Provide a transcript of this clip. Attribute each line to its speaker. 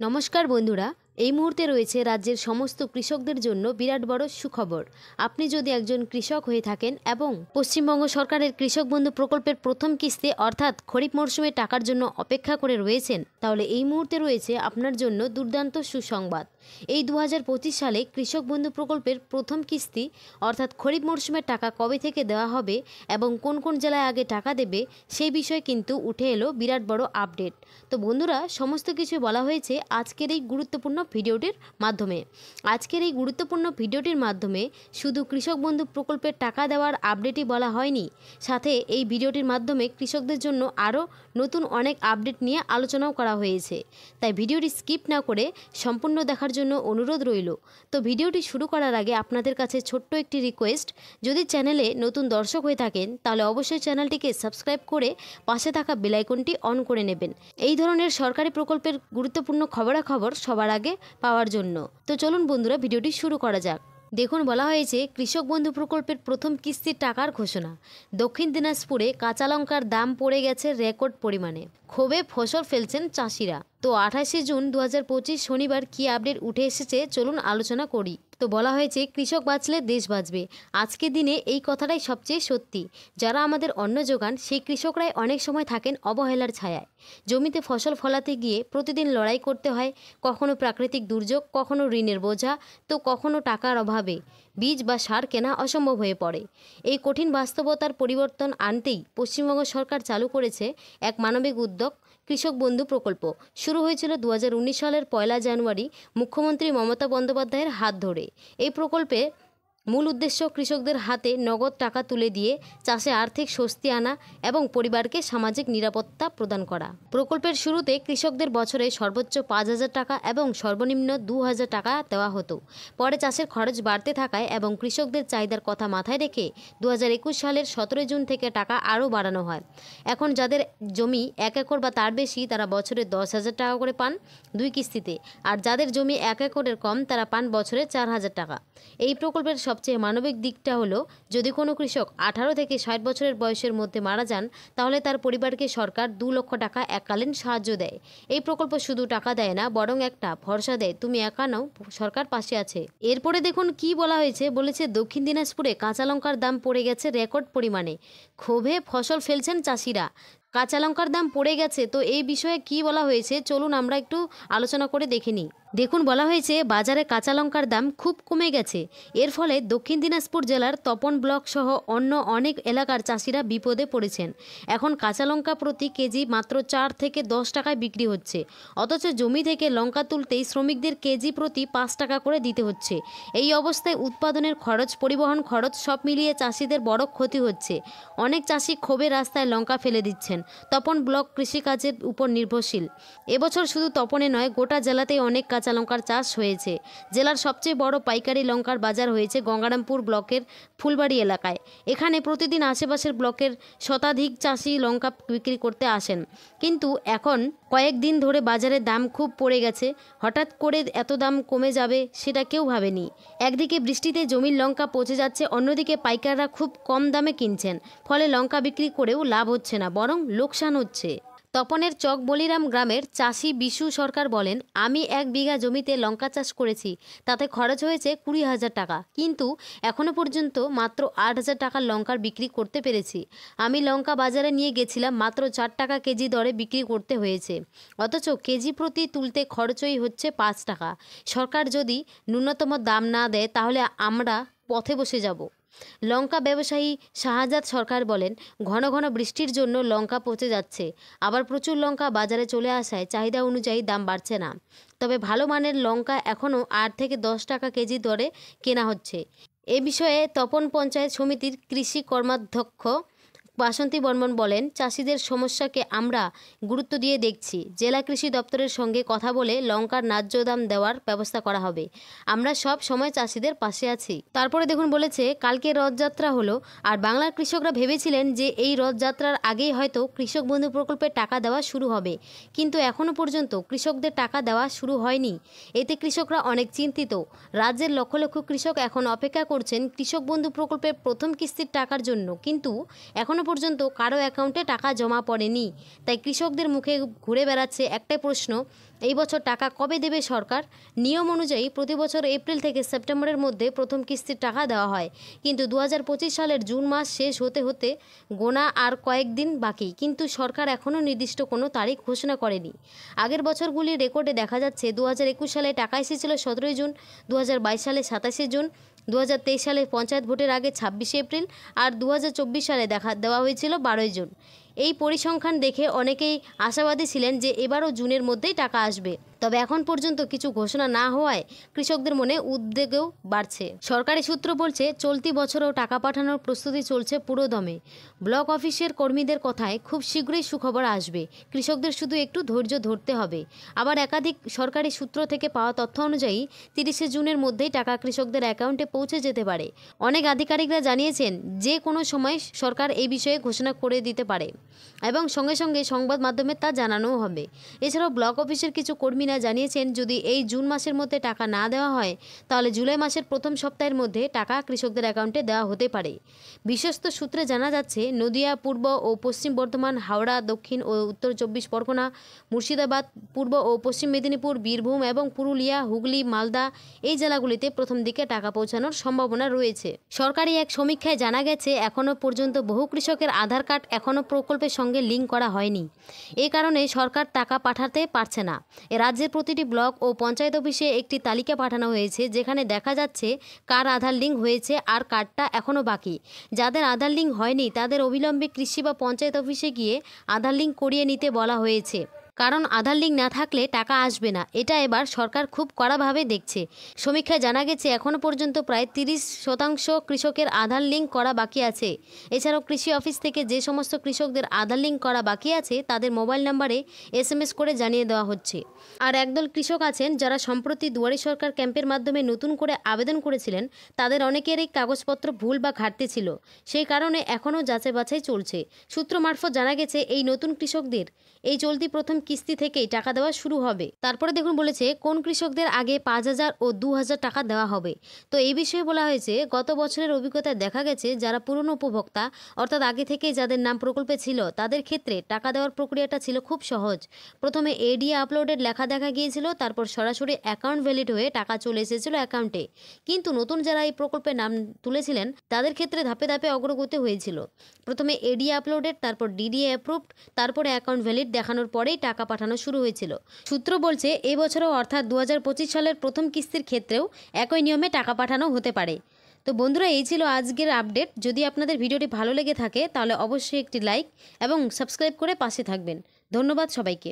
Speaker 1: নমস্কার বন্ধুরা, এই মুহূর্তে রয়েছে রাজ্যের সমস্ত কৃষকদের জন্য বিরাট বড় সুখবর। আপনি যদি একজন কৃষক হয়ে থাকেন এবং পশ্চিমবঙ্গ সরকারের কৃষক বন্ধু প্রকল্পের প্রথম কিস্তি অর্থাৎ খরিফ মরশুমে টাকার জন্য অপেক্ষা করে রয়েছেন, তাহলে এই মুহূর্তে রয়েছে আপনার জন্য দুর্দান্ত সুসংবাদ। এই 2025 সালে কৃষক বন্ধু প্রকল্পের প্রথম কিস্তি অর্থাৎ খরিফ মরশুমের টাকা কবে থেকে দেওয়া হবে এবং কোন কোন জেলায় আগে টাকা দেবে সেই বিষয়ে কিন্তু উঠে এলো বিরাট বড় আপডেট। তো বন্ধুরা, সমস্ত কিছু বলা হয়েছে আজকের এই গুরুত্বপূর্ণ ভিডিওটির মাধ্যমে। আজকের এই গুরুত্বপূর্ণ ভিডিওটির মাধ্যমে শুধু কৃষক বন্ধু প্রকল্পের টাকা দেওয়ার আপডেটই বলা হয়নি, সাথে এই ভিডিওটির মাধ্যমে কৃষকদের জন্য আরও নতুন অনেক আপডেট নিয়ে আলোচনাও করা হয়েছে। তাই ভিডিওটি স্কিপ না করে সম্পূর্ণ দেখার জন্য অনুরোধ রইল। তো ভিডিওটি শুরু করার আগে আপনাদের কাছে ছোট্ট একটি রিকোয়েস্ট, যদি চ্যানেলে নতুন দর্শক হয়ে থাকেন তাহলে অবশ্যই চ্যানেলটিকে সাবস্ক্রাইব করে পাশে থাকা বেল আইকনটি অন করে নেবেন এই ধরনের সরকারি প্রকল্পের গুরুত্বপূর্ণ খবরাখবর সবার আগে পাওয়ার জন্য। তো চলুন বন্ধুরা, ভিডিওটি শুরু করা যাক। দেখুন, বলা হয়েছে কৃষক বন্ধু প্রকল্পের প্রথম কিস্তির টাকার ঘোষণা। দক্ষিণ দিনাজপুরে কাঁচা লঙ্কার দাম পড়ে গেছে রেকর্ড পরিমাণে, ক্ষোভে ফসল ফেলছেন চাষিরা। তো 28শে জুন 2025 শনিবার কি আপডেট উঠে এসেছে চলুন আলোচনা করি। তো বলা হয়েছে কৃষক বাঁচলে দেশ বাঁচবে। আজকের দিনে এই কথাটাই সবচেয়ে সত্যি। যারা আমাদের অন্ন যোগান সেই কৃষকরাই অনেক সময় থাকেন অবহেলার ছায়ায়। জমিতে ফসল ফলাতে গিয়ে প্রতিদিন লড়াই করতে হয়, কখনো প্রাকৃতিক দুর্যোগ, কখনো ঋণের বোঝা, তো কখনো টাকার অভাবে বীজ বা সার কেনা অসম্ভব হয়ে পড়ে। এই কঠিন বাস্তবতার পরিবর্তন আনতেই পশ্চিমবঙ্গ সরকার চালু করেছে এক মানবিক উদ্যোগ, কৃষক বন্ধু প্রকল্প। শুরু হয়েছিল 2019 সালের 1 জানুয়ারি মুখ্যমন্ত্রী মমতা বন্দ্যোপাধ্যায়ের হাত ধরে। এই প্রকল্পে মূল উদ্দেশ্য কৃষকদের হাতে নগদ টাকা তুলে দিয়ে চাষে আর্থিক স্বস্তি আনা এবং পরিবারকে সামাজিক নিরাপত্তা প্রদান করা। প্রকল্পের শুরুতে কৃষকদের বছরে সর্বোচ্চ 5,000 টাকা এবং সর্বনিম্ন 2,000 টাকা দেওয়া হতো। পরে চাষের খরচ বাড়তে থাকায় এবং কৃষকদের চাহিদার কথা মাথায় রেখে 2021 সালের 17 জুন থেকে টাকা আরও বাড়ানো হয়। এখন যাদের জমি 1 একর বা তার বেশি তারা বছরে 10,000 টাকা করে পান 2 কিস্তিতে, আর যাদের জমি 1 একরের কম তারা পান বছরে 4,000 টাকা। এই প্রকল্পের সবচেয়ে মানবিক দিকটা হলো, যদি কোনো কৃষক 18 থেকে 60 বছরের বয়সের মধ্যে মারা যান তাহলে তার পরিবারকে সরকার 2 লক্ষ টাকা এককালীন সাহায্য দেয়। এই প্রকল্প শুধু টাকা দেয় না, বরং একটা ভরসা দেয়, তুমি একা নও, সরকার পাশে আছে। এরপরে দেখুন কি বলা হয়েছে। বলেছে দক্ষিণ দিনাজপুরে কাঁচা লঙ্কার দাম পড়ে গেছে রেকর্ড পরিমাণে, ক্ষোভে ফসল ফেলছেন চাষিরা। কাঁচা লঙ্কার দাম পড়ে গেছে, তো এই বিষয়ে কি বলা হয়েছে চলুন আমরা একটু আলোচনা করে দেখে নিই। দেখুন, বলা হয়েছে বাজারে কাঁচা লঙ্কার দাম খুব কমে গেছে। এর ফলে দক্ষিণ দিনাজপুর জেলার তপন ব্লক সহ অন্য অনেক এলাকার চাষিরা বিপদে পড়েছেন। এখন কাঁচা লঙ্কা প্রতি কেজি মাত্র 4 থেকে 10 টাকায় বিক্রি হচ্ছে, অথচ জমি থেকে লঙ্কা তুলতেই শ্রমিকদের কেজি প্রতি 5 টাকা করে দিতে হচ্ছে। এই অবস্থায় উৎপাদনের খরচ, পরিবহন খরচ সব মিলিয়ে চাষিদের বড় ক্ষতি হচ্ছে। অনেক চাষি ক্ষোভে রাস্তায় লঙ্কা ফেলে দিচ্ছেন। তপন ব্লক কৃষিকাজের উপর নির্ভরশীল। এবছর শুধু তপনে নয়, গোটা জেলাতেই অনেক কাঁচা লঙ্কার চাষ হয়েছে। জেলার সবচেয়ে বড় পাইকারি লঙ্কার বাজার হয়েছে গঙ্গারামপুর ব্লকের ফুলবাড়ি এলাকায়। এখানে প্রতিদিন আশেপাশের ব্লকের শতাধিক চাষি লঙ্কা বিক্রি করতে আসেন। কিন্তু এখন কয়েকদিন ধরে বাজারের দাম খুব পড়ে গেছে। হঠাৎ করে এত দাম কমে যাবে সেটা কেউ ভাবেনি। একদিকে বৃষ্টিতে জমির লঙ্কা পচে যাচ্ছে, অন্যদিকে পাইকাররা খুব কম দামে কিনছেন। ফলে লঙ্কা বিক্রি করেও লাভ হচ্ছে না, বরং লোকসান হচ্ছে। তপনের চক বলিরাম গ্রামের চাষি বিশু সরকার বলেন, আমি 1 বিঘা জমিতে লঙ্কা চাষ করেছি, তাতে খরচ হয়েছে 20,000 টাকা, কিন্তু এখনো পর্যন্ত মাত্র 8,000 টাকার লঙ্কার বিক্রি করতে পেরেছি। আমি লঙ্কা বাজারে নিয়ে গেছিলাম, মাত্র 4 টাকা কেজি দরে বিক্রি করতে হয়েছে, অথচ কেজি প্রতি তুলতে খরচই হচ্ছে 5 টাকা। সরকার যদি ন্যূনতম দাম না দেয় তাহলে আমরা পথে বসে যাব। লঙ্কা ব্যবসায়ী শাহজাদ সরকার বলেন, ঘন ঘন বৃষ্টির জন্য লঙ্কা পচে যাচ্ছে, আবার প্রচুর লঙ্কা বাজারে চলে আসায় চাহিদা অনুযায়ী দাম বাড়ছে না। তবে ভালো মানের লঙ্কা এখনও 8 থেকে 10 টাকা কেজি দরে কেনা হচ্ছে। এ বিষয়ে তপন পঞ্চায়েত সমিতির কৃষি কর্মাধ্যক্ষ বাসন্তী বর্মন বলেন, চাষিদের সমস্যাকে আমরা গুরুত্ব দিয়ে দেখছি। জেলা কৃষি দপ্তরের সঙ্গে কথা বলে লঙ্কার ন্যায্য দাম দেওয়ার ব্যবস্থা করা হবে। আমরা সব সময় চাষিদের পাশে আছি। তারপরে দেখুন বলেছে, কালকে রথযাত্রা হলো, আর বাংলার কৃষকরা ভেবেছিলেন যে এই রথযাত্রার আগেই হয়তো কৃষক বন্ধু প্রকল্পের টাকা দেওয়া শুরু হবে, কিন্তু এখনও পর্যন্ত কৃষকদের টাকা দেওয়া শুরু হয়নি। এতে কৃষকরা অনেক চিন্তিত। রাজ্যের লক্ষ লক্ষ কৃষক এখন অপেক্ষা করছেন কৃষক বন্ধু প্রকল্পের প্রথম কিস্তির টাকার জন্য, কিন্তু এখনও পর্যন্ত কারো অ্যাকাউন্টে টাকা জমা পড়েনি। তাই কৃষকদের মুখে ঘুরে বেড়াচ্ছে একটাই প্রশ্ন, এই বছর টাকা কবে দেবে সরকার? নিয়ম অনুযায়ী প্রতি বছর এপ্রিল থেকে সেপ্টেম্বরের মধ্যে প্রথম কিস্তির টাকা দেওয়া হয়, কিন্তু 2025 সালের জুন মাস শেষ হতে হতে গোনা আর কয়েকদিন বাকি, কিন্তু সরকার এখনও নির্দিষ্ট কোনো তারিখ ঘোষণা করেনি। আগের বছরগুলির রেকর্ডে দেখা যাচ্ছে 2021 সালে টাকা এসেছিল 17 জুন, 2022 সালে 27 জুন, 2023 সালে পঞ্চায়েত ভোটের আগে 26 এপ্রিল আর 2024 সালে দেওয়া হয়েছিল 12 জুন। এই পরিসংখ্যান দেখে অনেকেই আশাবাদী ছিলেন যে এবারও জুনের মধ্যেই টাকা আসবে। তবে এখন পর্যন্ত কিছু ঘোষণা না হওয়ায় কৃষকদের মনে উদ্বেগও বাড়ছে। সরকারি সূত্র বলছে চলতি বছরও টাকা পাঠানোর প্রস্তুতি চলছে পুরোদমে। ব্লক অফিসের কর্মীদের কথায় খুব শীঘ্রই সুখবর আসবে, কৃষকদের শুধু একটু ধৈর্য ধরতে হবে। আবার একাধিক সরকারি সূত্র থেকে পাওয়া তথ্য অনুযায়ী 30 জুনের মধ্যেই টাকা কৃষকদের অ্যাকাউন্টে পৌঁছে যেতে পারে। অনেক আধিকারিকরা জানিয়েছেন যে কোনো সময় সরকার এই বিষয়ে ঘোষণা করে দিতে পারে এবং সঙ্গে সঙ্গে সংবাদ মাধ্যমে তা জানানোও হবে। এছাড়াও ব্লক অফিসের কিছু কর্মীরা জানিয়েছেন যদি এই জুন মাসের মধ্যে টাকা না দেওয়া হয় তাহলে জুলাই মাসের প্রথম সপ্তাহের মধ্যে টাকা কৃষকদের অ্যাকাউন্টে দেওয়া হতে পারে। বিশ্বস্ত সূত্রে জানা যাচ্ছে নদিয়া, পূর্ব ও পশ্চিম বর্ধমান, হাওড়া, দক্ষিণ ও উত্তর 24 পরগনা, মুর্শিদাবাদ, পূর্ব ও পশ্চিম মেদিনীপুর, বীরভূম এবং পুরুলিয়া, হুগলি, মালদা এই জেলাগুলিতে প্রথম দিকে টাকা পৌঁছানোর সম্ভাবনা রয়েছে। সরকারি এক সমীক্ষায় জানা গেছে এখনও পর্যন্ত বহু কৃষকের আধার কার্ড এখনও প্রকল্পের সঙ্গে লিঙ্ক করা হয়নি। এই কারণে সরকার টাকা পাঠাতে পারছে না। রাজ্যের প্রতিটি ব্লক ও পঞ্চায়েত অফিসে একটি তালিকা পাঠানো হয়েছে যেখানে দেখা যাচ্ছে কার আধার লিঙ্ক হয়েছে আর কার্ডটা এখনও বাকি। যাদের আধার লিঙ্ক হয়নি তাদের অবিলম্বে কৃষি বা পঞ্চায়েত অফিসে গিয়ে আধার লিঙ্ক করিয়ে নিতে বলা হয়েছে, কারণ আধার লিঙ্ক না থাকলে টাকা আসবে না। এটা এবার সরকার খুব কড়াভাবে দেখছে। সমীক্ষায় জানা গেছে এখনও পর্যন্ত প্রায় 30% কৃষকের আধার লিঙ্ক করা বাকি আছে। এছাড়াও কৃষি অফিস থেকে যে সমস্ত কৃষকদের আধার লিঙ্ক করা বাকি আছে তাদের মোবাইল নাম্বারে SMS করে জানিয়ে দেওয়া হচ্ছে। আর একদল কৃষক আছেন যারা সম্প্রতি দুয়ারে সরকার ক্যাম্পের মাধ্যমে নতুন করে আবেদন করেছিলেন, তাদের অনেকেরই কাগজপত্র ভুল বা ঘাটতি ছিল, সেই কারণে এখনও যাচাই বাছাই চলছে। সূত্র মারফত জানা গেছে এই নতুন কৃষকদের এই চলতি প্রথম কিস্তি থেকেই টাকা দেওয়া শুরু হবে। তারপরে দেখুন বলেছে কোন কৃষকদের আগে 5,000 ও 2,000 টাকা দেওয়া হবে। তো এই বিষয়ে বলা হয়েছে গত বছরের অভিজ্ঞতায় দেখা গেছে যারা পুরনো উপভোক্তা অর্থাৎ আগে থেকেই যাদের নাম প্রকল্পে ছিল তাদের ক্ষেত্রে টাকা দেওয়ার প্রক্রিয়াটা ছিল খুব সহজ। প্রথমে এডিএ আপলোডের লেখা দেখা গিয়েছিল, তারপর সরাসরি অ্যাকাউন্ট ভ্যালিড হয়ে টাকা চলে এসেছিল অ্যাকাউন্টে। কিন্তু নতুন যারা এই প্রকল্পে নাম তুলেছিলেন তাদের ক্ষেত্রে ধাপে ধাপে অগ্রগতি হয়েছিল। প্রথমে এডিএ আপলোডেড, তারপর ডিডিএ অ্যাপ্রুভড, তারপরে অ্যাকাউন্ট ভ্যালিড দেখানোর পরেই টাকা পাঠানো শুরু হয়েছিল। সূত্র বলছে এই বছরও অর্থাৎ 2025 সালের প্রথম কিস্তির ক্ষেত্রেও একই নিয়মে টাকা পাঠানো হতে পারে। তো বন্ধুরা, এই ছিল আজকের আপডেট। যদি আপনাদের ভিডিওটি ভালো লেগে থাকে তাহলে অবশ্যই একটি লাইক এবং সাবস্ক্রাইব করে পাশে থাকবেন। ধন্যবাদ সবাইকে।